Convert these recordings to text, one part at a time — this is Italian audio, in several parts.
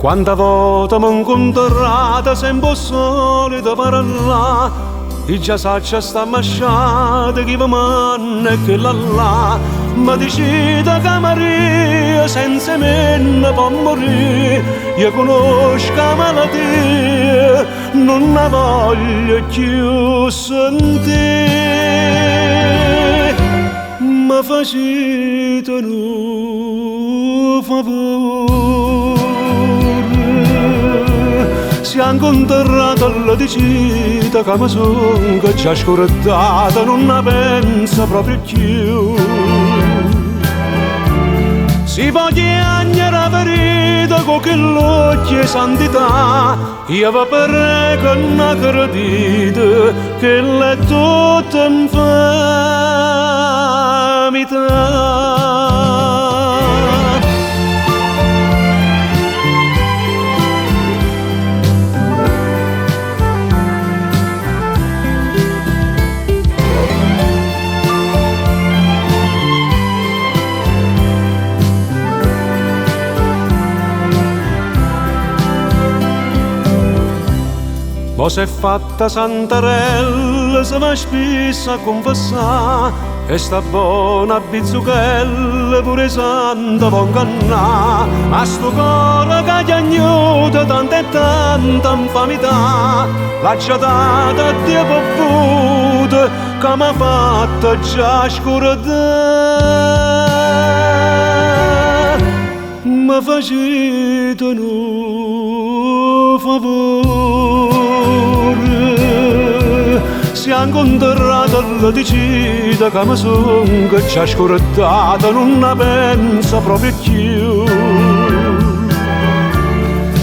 Quanta volta mi incontrata sempre solita parlare, e già saccia sta masciata chi vi manna e che là, ma decida che Maria senza me ne può morire. Io conosco la malattia, non la voglio più sentire. Ma facete un favore, siamo incontrati alla dicita che mi son che ci ha scordata, non la pensa proprio più. Si può chiagnare la verità con che l'occhio e santità, io vi prego non credete che l'è tutta infamità. Mo s'è fatta santarella, se va spesso a confessare, e sta buona bizzuchella pure santa può ingannare. A sto cuore che gli agnuta tanta e tanta infamità, l'ha data a Dio bevuta che m'ha fatta già scordare. Ma facete un favore, siamo incontrati alla dicita che mi son che ci ha scordata, non la pensa proprio più.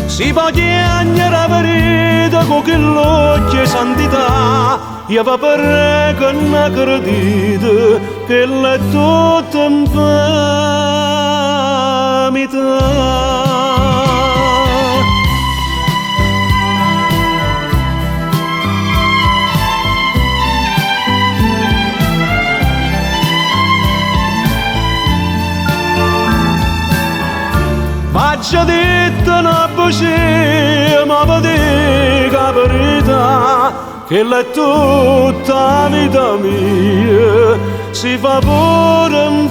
Si può chiagnare la verità con che l'occhio e santità, io vi prego non credete che l'è tutta infamità. Faccia detto una voce, ma vi dico la verità, che l'è tutta la vita mia, si fa pure in